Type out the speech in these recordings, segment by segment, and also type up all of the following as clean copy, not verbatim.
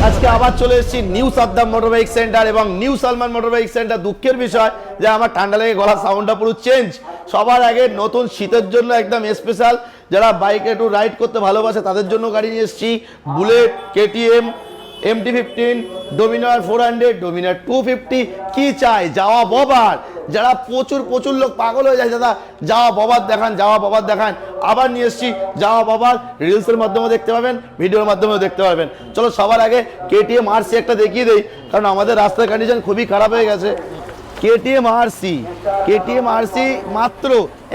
আজকে আবার চলে এসেছি নিউ সাদ্দাম মোটরবাইক সেন্টার এবং নিউ সালমান মোটরবাইক সেন্টার। দুঃখের বিষয় যে আমার ঠান্ডা লেগে গলার সাউন্ডটা পুরো চেঞ্জ। সবার আগে নতুন শীতের জন্য একদম স্পেশাল, যারা বাইকে একটু রাইড করতে ভালোবাসে তাদের জন্য গাড়ি নিয়ে এসেছি। Bullet, KTM, MT-15, Dominar 400, Dominar 250, কি চাই যাওয়া ববার। যারা প্রচুর লোক পাগল হয়ে যায়, দাদা যাওয়া ববার দেখান, যাওয়া ববার দেখান। আবার নিয়ে এসেছি যাওয়া ববার, রিলসের মাধ্যমে দেখতে পাবেন, ভিডিওর মাধ্যমেও দেখতে পারবেন। চলো সবার আগে KTM RC একটা দেখিয়ে দেই, কারণ আমাদের রাস্তার কন্ডিশন খুবই খারাপ হয়ে গেছে। KTM RC মাত্র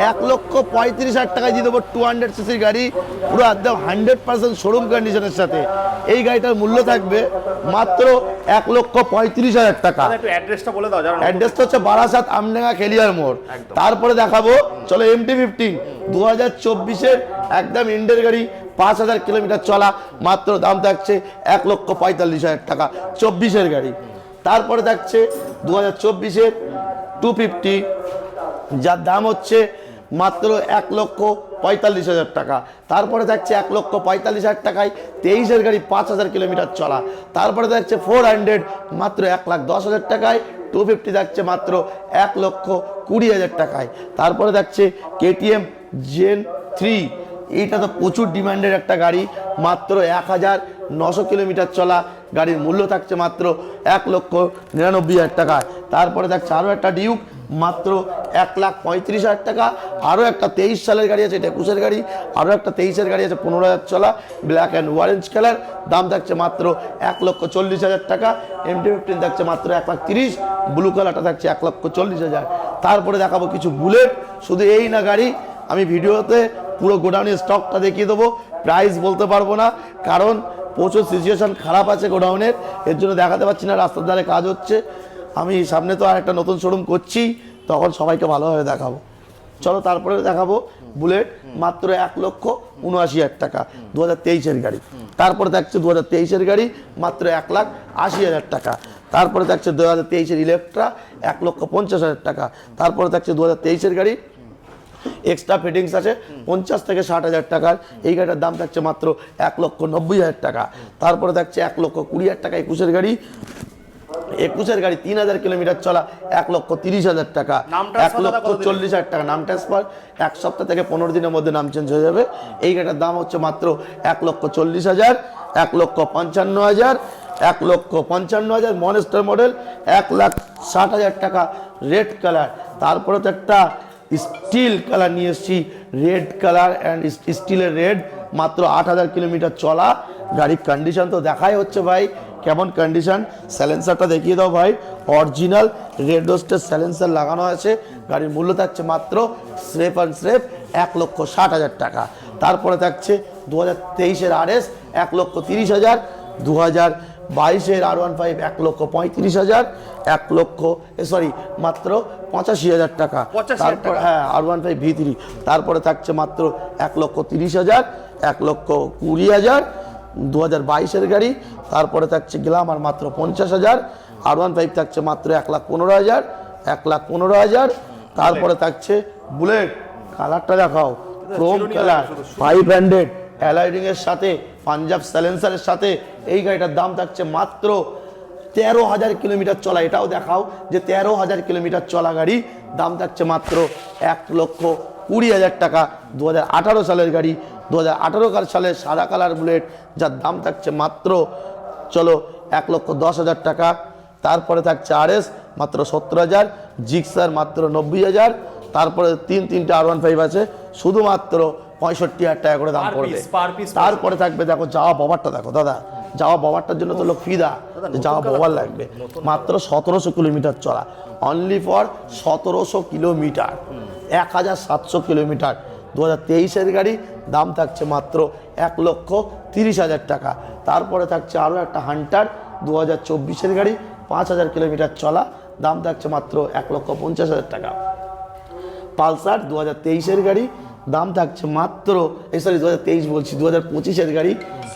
1,35,000 টাকায় দিয়ে দেবো। 200 সিসির গাড়ি, পুরো একদম 100% শোরুম কন্ডিশনের সাথে। এই গাড়িটার মূল্য থাকবে মাত্র 1,35,000 টাকা। অ্যাড্রেসটা বলে দাও। অ্যাড্রেসটা হচ্ছে বারাসাত আমডাঙ্গা খেলিয়ার মোড়। তারপরে দেখাবো চলো MT-15 2024-এর একদম ইন্ডের গাড়ি, 5,000 কিলোমিটার চলা, মাত্র দাম থাকছে 1,45,000 টাকা, 24-এর গাড়ি। তারপরে থাকছে 2024-এর 250, যার দাম হচ্ছে মাত্র 1,45,000 টাকা। তারপরে থাকছে 1,45,000 টাকায় 23-এর গাড়ি, 5,000 কিলোমিটার চলা। তারপরে থাকছে 400 মাত্র 1,10,000 টাকায়। 250 থাকছে মাত্র 1,20,000 টাকায়। তারপরে থাকছে KTM Gen 3, এইটা তো প্রচুর ডিমান্ডের একটা গাড়ি, মাত্র 1,900 কিলোমিটার চলা। গাড়ির মূল্য থাকছে মাত্র 1,99,000 টাকা। তারপরে থাকছে আরও একটা ডিউক, মাত্র 1,35,000 টাকা। আরও একটা 23 সালের গাড়ি আছে, এটা 21-এর গাড়ি। আরও একটা 23-এর গাড়ি আছে, 15,000 চলা, ব্ল্যাক অ্যান্ড অরেঞ্জ কালার, দাম থাকছে মাত্র 1,40,000 টাকা। MT-15 থাকছে মাত্র 1,30,000, ব্লু কালারটা থাকছে 1,40,000। তারপরে দেখাবো কিছু বুলেট। শুধু এই না গাড়ি, আমি ভিডিওতে পুরো গোডাউনের স্টকটা দেখিয়ে দেবো, প্রাইস বলতে পারবো না, কারণ প্রচুর সিচুয়েশন খারাপ আছে গোডাউনের, এর জন্য দেখাতে পারছি না। রাস্তার ধারে কাজ হচ্ছে, আমি সামনে তো আর একটা নতুন শোরুম করছি, তখন সবাইকে ভালোভাবে দেখাবো। চলো তারপরে দেখাবো বুলেট, মাত্র 1,79,000 টাকা, 2023-এর গাড়ি। তারপরে থাকছে 2023-এর গাড়ি, মাত্র 1,80,000 টাকা। তারপরে থাকছে 2023-এর ইলেকট্রা, 1,50,000 টাকা। তারপরে থাকছে 2023-এর গাড়ি, এক্সট্রা ফিটিংস আছে 50 থেকে 60,000 টাকার। এই গাড়িটার দাম থাকছে মাত্র 1,90,000 টাকা। তারপরে থাকছে 1,20,000 টাকা 21-এর গাড়ি, 21-এর গাড়ি 3,000 কিলোমিটার চলা, 1,30,000 টাকা, 1,40,000 টাকা। নাম ট্রান্সফার, 1 সপ্তাহ থেকে 15 দিনের মধ্যে নাম চেঞ্জ হয়ে যাবে। এই গাড়িটার দাম হচ্ছে মাত্র 1,40,000, 1,55,000, 1,55,000। মনস্টার মডেল, 1,60,000 টাকা, রেড কালার। তারপরে তো একটা স্টিল কালার নিয়ে এসেছি, রেড কালার অ্যান্ড স্টিলের রেড, মাত্র 8,000 কিলোমিটার চলা। গাড়ির কন্ডিশন তো দেখাই হচ্ছে ভাই কেমন কন্ডিশন। স্যালেন্সারটা দেখিয়ে দাও ভাই, অরিজিনাল রেড রোস্টের স্যালেন্সার লাগানো আছে। গাড়ির মূল্য থাকছে মাত্র স্রেফ অ্যান্ড স্রেফ 1,60,000 টাকা। তারপরে থাকছে 2023-এর RS, 1,30,000, 2022-এর R15, 1,35,000, মাত্র 85,000 টাকা। তারপর হ্যাঁ R15 V3। তারপরে থাকছে মাত্র 1,30,000, 1,20,000, 2022-এর গাড়ি। তারপরে থাকছে গ্ল্যামার, মাত্র 50,000। R15 থাকছে মাত্র 1,15,000, 1,15,000। তারপরে থাকছে বুলেট, কালারটা দেখাও, ক্রোম কালার, 500 অ্যালয় এর সাথে, পাঞ্জাব সাইলেন্সারের সাথে। এই গাড়িটার দাম থাকছে মাত্র 13,000 কিলোমিটার চলা। এটাও দেখাও যে 13,000 কিলোমিটার চলা গাড়ি, দাম থাকছে মাত্র 1,20,000 টাকা। 2018 সালের গাড়ি, 2018 সালের সাদা কালার বুলেট, যার দাম থাকছে মাত্র চলো 1,10,000 টাকা। তারপরে থাকছে RS, মাত্র 70,000, জিক্সার মাত্র 90,000। তারপরে তিনটা R15 আছে, শুধুমাত্র 65,000 টাকা করে দাম পড়বে। তারপরে থাকবে দেখো যাওয়া ববারটা, দেখো দাদা যাওয়া ববারটার জন্য তো লোক ফিদা, যাওয়া ববার লাগবে। মাত্র 1700 কিলোমিটার চলা, অনলি ফর 1700 কিলোমিটার, 1,700 কিলোমিটার। 2023-এর গাড়ি, দাম থাকছে মাত্র 1,30,000 টাকা। তারপরে থাকছে আরও একটা হান্টার, 2024-এর গাড়ি, 5,000 কিলোমিটার চলা, দাম থাকছে মাত্র 1,50,000 টাকা। পালসার 2023-এর গাড়ি, দাম থাকছে মাত্র 2023 বলছি, 2025-এর গাড়ি,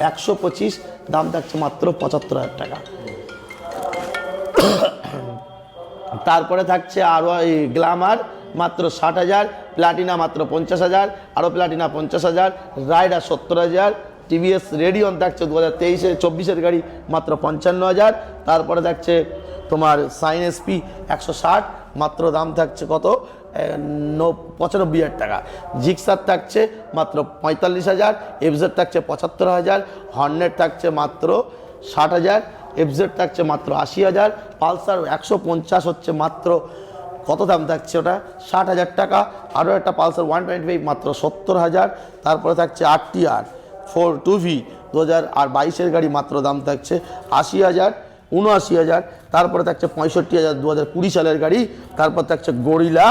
125, দাম থাকছে মাত্র 75,000 টাকা। তারপরে থাকছে আরও এই গ্ল্যামার, মাত্র 60,000, প্লাটিনা মাত্র 50,000, আরও প্লাটিনা 50,000, রাইডার 70,000, টিভিএস রেডিয়ন থাকছে 2023-24 গাড়ি মাত্র 55,000। তারপরে থাকছে তোমার সাইন এসপি 160, মাত্র দাম থাকছে কত 95,000 টাকা। জিক্সার থাকছে মাত্র 45,000, এফজেড থাকছে 75,000, হর্নেট থাকছে মাত্র 60,000, এফজেড থাকছে মাত্র 80,000, পালসার 150 হচ্ছে মাত্র কত দাম থাকছে ওটা 60,000 টাকা। আরও একটা পালসার 125 মাত্র 70,000। তারপরে থাকছে RTR 2V 2022 গাড়ি, মাত্র দাম থাকছে 80,000, 79,000। তারপরে থাকছে 65,000 2020 সালের গাড়ি। তারপর থাকছে গরিলা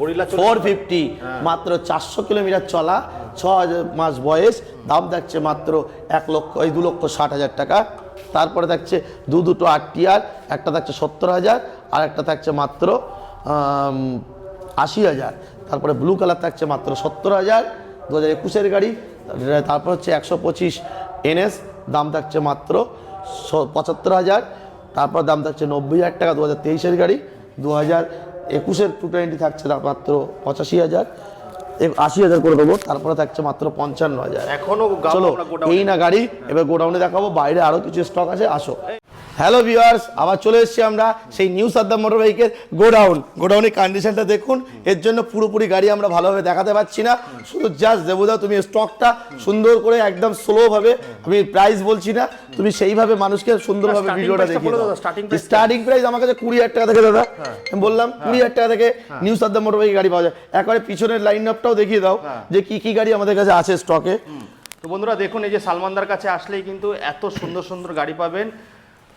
450, মাত্র 400 কিলোমিটার চলা, 6 মাস বয়স, দাম থাকছে মাত্র 2,60,000 টাকা। তারপরে থাকছে দুটো RTR, একটা থাকছে 70,000 আর একটা থাকছে মাত্র 80,000। তারপরে ব্লু কালার থাকছে মাত্র 70,000, 2021 গাড়ি। তারপর হচ্ছে 125 NS, দাম থাকছে মাত্র 75,000। তারপর দাম থাকছে 90,000 টাকা, 2023 গাড়ি। 2021 220 থাকছে মাত্র 85,000, 80,000 করে দেবো। তারপরে থাকছে মাত্র 55,000। এখনো চলো এই না গাড়ি, এবার গোডাউনে দেখাবো, বাইরে আরো কিছু স্টক আছে, আসো। হ্যালো ভিউয়ার্স, আবার চলে এসেছি আমরা সেই নিউ সাদ্দাম মোটর বাইকের গোডাউনের কন্ডিশনটা দেখুন। এর জন্য পুরোপুরি গাড়ি আমরা ভালোভাবে দেখাতে পারছি না, শুধু জাস্ট দেবুদা তুমি স্টকটা সুন্দর করে একদম স্লোভাবে, আমি প্রাইস বলছি না, তুমি সেইভাবে মানুষকে সুন্দরভাবে ভিডিওটা দেখিয়ে দাও। স্টার্টিং প্রাইস আমার কাছে 20,000 টাকা থেকে দাদা, আমি বললাম 20,000 টাকা থেকে নিউ সাদ্দাম মোটর বাইকের গাড়ি পাওয়া যায়। একবারে পিছনের লাইন আপটাও দেখিয়ে দাও যে কি কি গাড়ি আমাদের কাছে আছে স্টকে। তো বন্ধুরা দেখুন, এই যে সালমানদার কাছে আসলেই কিন্তু এত সুন্দর সুন্দর গাড়ি পাবেন।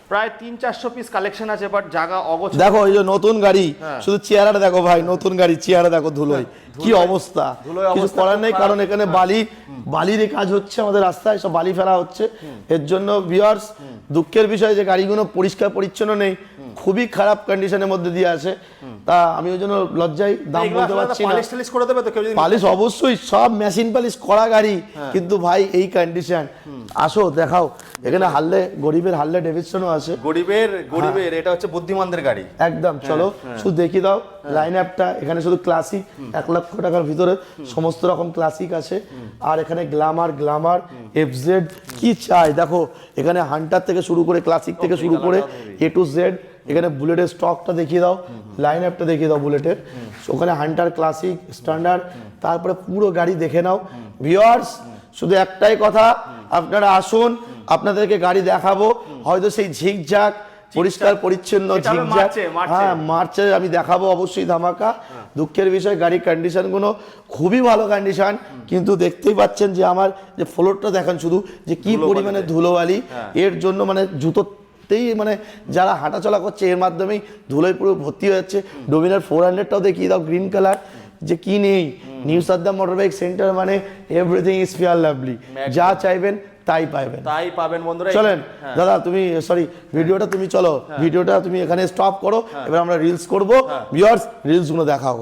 প্রায় 300-400 পিস কালেকশন আছে, বাট জায়গা অগোছালো। দেখো এই যে নতুন গাড়ি, শুধু চেহারাটা দেখো ভাই, নতুন গাড়ি চেহারা দেখো, ধুলোয় কি অবস্থা, কিছু করার নেই, কারণ এখানে বালির কাজ হচ্ছে, আমাদের রাস্তায় সব বালি ফেলা হচ্ছে। এর জন্য ভিউয়ার্স দুঃখের বিষয় যে গাড়িগুলো পরিষ্কার পরিচ্ছন্ন নেই, খুবই খারাপ কন্ডিশনের মধ্যে দিয়ে আছে। তা আমি ওই জন্য লজ্জায় দাম বলতে পারছি না। পালিশ অবশ্যই, সব মেশিন পালিশ করা গাড়ি, কিন্তু ভাই এই কন্ডিশন। আসো দেখাও, এখানে গরিবের হার্লে ডেভিডসনও আছে। গরিবের এটা হচ্ছে বুদ্ধিমানদের গাড়ি একদম। চলো শুধু দেখিয়ে দাও লাইন আপটা। এখানে শুধু ক্লাসিক 1 লক্ষ টাকার ভিতরে সমস্ত রকম ক্লাসিক আছে। আর এখানে গ্লামার এফজেড কি চাই দেখো, এখানে হান্টার থেকে শুরু করে ক্লাসিক থেকে শুরু করে A to Z। এখানে বুলেটের স্টকটা দেখিয়ে দাও, লাইন আপটা দেখিয়ে দাও বুলেটের। ওখানে হান্টার, ক্লাসিক, স্ট্যান্ডার্ড, তারপরে পুরো গাড়ি দেখে নাও। ভিউয়ার্স শুধু একটাই কথা, আপনারা আসুন, আপনাদেরকে গাড়ি দেখাবো, হয়তো সেই ঝিকঝাক পরিষ্কার পরিচ্ছন্ন ঝিকঝাক, হ্যাঁ মার্চে আমি দেখাবো অবশ্যই ধামাকা। দুঃখের বিষয় গাড়ির কন্ডিশনগুলো খুবই ভালো কন্ডিশন, কিন্তু দেখতেই পাচ্ছেন যে আমার যে ফ্লোরটা দেখেন শুধু যে কি পরিমাণে ধুলোবালি। এর জন্য মানে জুতোতেই মানে যারা হাঁটাচলা করছে এর মাধ্যমেই ধুলোয় পুরো ভর্তি হয়ে যাচ্ছে। ডোমিনার 400টাও দেখিয়ে দাও, গ্রিন কালার, যে কি নেই। New Saddam motor bike centre মানে এভরিথিং ইজ ফেয়ার লাভলি, যা চাইবেন তাই পাবেন বন্ধুরা। চলেন দাদা, তুমি ভিডিওটা তুমি চলো, ভিডিওটা তুমি এখানে স্টপ করো, এবার আমরা রিলস করবো। ভিউয়ার্স রিলস গুলো দেখাও।